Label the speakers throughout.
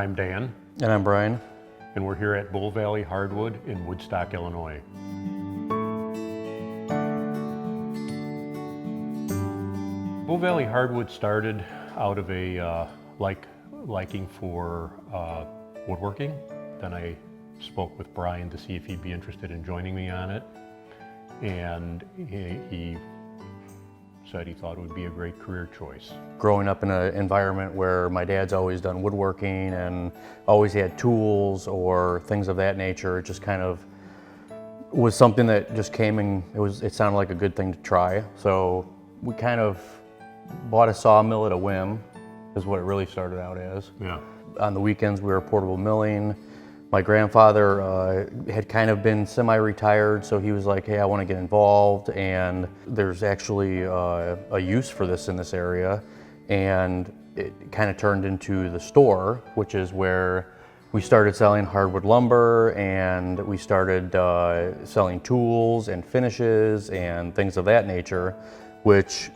Speaker 1: I'm Dan.
Speaker 2: And I'm Brian.
Speaker 1: And we're here at Bull Valley Hardwood in Woodstock, Illinois. Bull Valley Hardwood started out of a liking for woodworking. Then I spoke with Brian to see if he'd be interested in joining me on it. And he said he thought it would be a great career choice.
Speaker 2: Growing up in an environment where my dad's always done woodworking and always had tools or things of that nature, it just kind of was something that just came and it sounded like a good thing to try. So we kind of bought a sawmill at a whim, is what it really started out as.
Speaker 1: Yeah.
Speaker 2: On the weekends we were portable milling. My grandfather had kind of been semi-retired, so he was like, hey, I want to get involved, and there's actually a use for this in this area. And it kind of turned into the store, which is where we started selling hardwood lumber, and we started selling tools and finishes and things of that nature, which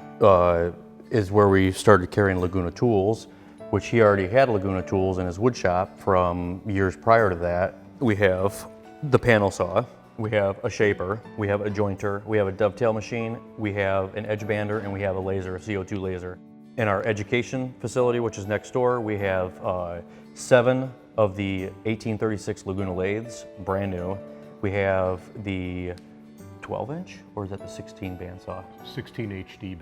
Speaker 2: is where we started carrying Laguna tools, which he already had Laguna tools in his wood shop from years prior to that. We have the panel saw, we have a shaper, we have a jointer, we have a dovetail machine, we have an edge bander, and we have a laser, a CO2 laser. In our education facility, which is next door, we have 7 of the 1836 Laguna lathes, brand new. We have the 12-inch, or is that the 16 bandsaw?
Speaker 1: 16 HD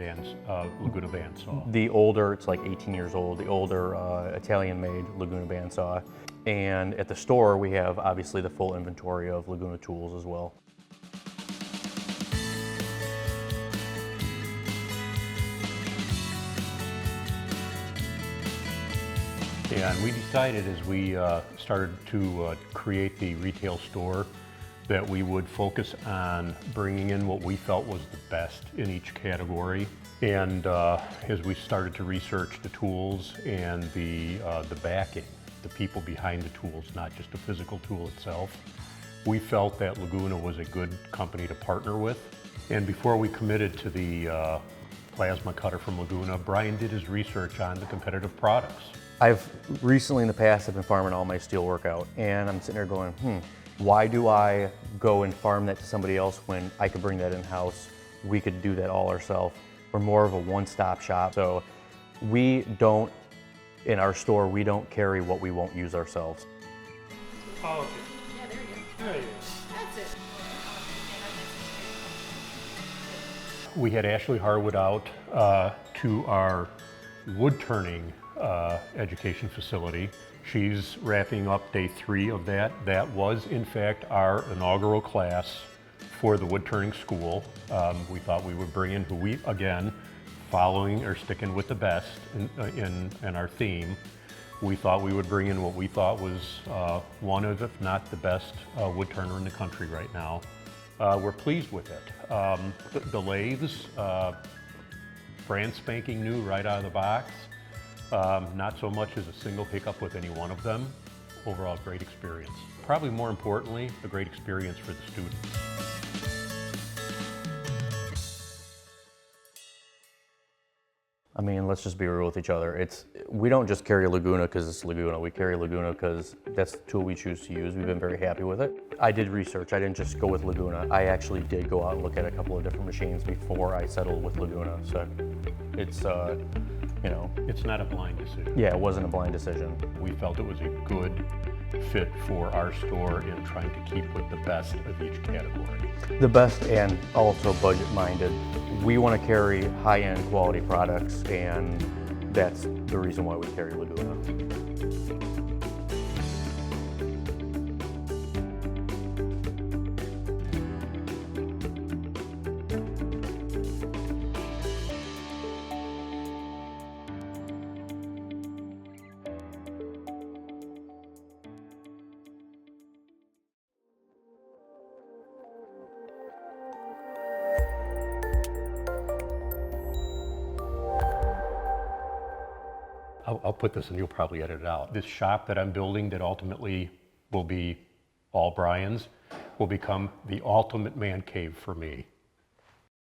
Speaker 1: Laguna bandsaw.
Speaker 2: The older, it's like 18 years old, the older Italian-made Laguna bandsaw. And at the store, we have obviously the full inventory of Laguna tools as well.
Speaker 1: And we decided as we started to create the retail store that we would focus on bringing in what we felt was the best in each category. And as we started to research the tools and the backing, the people behind the tools, not just a physical tool itself, we felt that Laguna was a good company to partner with. And before we committed to the plasma cutter from Laguna, Brian did his research on the competitive products.
Speaker 2: I've recently in the past, I've been farming all my steel work out, and I'm sitting there going, why do I go and farm that to somebody else when I could bring that in-house? We could do that all ourselves. We're more of a one-stop shop. So we don't, in our store, we don't carry what we won't use ourselves.
Speaker 3: Oh, okay. Yeah, there you go. There you go. That's it.
Speaker 1: We had Ashley Harwood out to our wood turning education facility. She's wrapping up day 3 of that. That was, in fact, our inaugural class for the wood turning school. We thought we would bring in who we, again, following or sticking with the best in our theme. We thought we would bring in what we thought was one of, if not the best, wood turner in the country right now. We're pleased with it. The lathes, brand spanking new right out of the box. Not so much as a single hiccup with any one of them. Overall, great experience. Probably more importantly, a great experience for the students.
Speaker 2: I mean, let's just be real with each other. We don't just carry Laguna because it's Laguna. We carry Laguna because that's the tool we choose to use. We've been very happy with it. I did research. I didn't just go with Laguna. I actually did go out and look at a couple of different machines before I settled with Laguna. So it's, you know.
Speaker 1: It's not a blind decision.
Speaker 2: Yeah, it wasn't a blind decision.
Speaker 1: We felt it was a good fit for our store in trying to keep with the best of each category.
Speaker 2: The best and also budget-minded. We want to carry high-end quality products, and that's the reason why we carry Laguna.
Speaker 1: I'll put this and you'll probably edit it out. This shop that I'm building that ultimately will be all Brian's will become the ultimate man cave for me.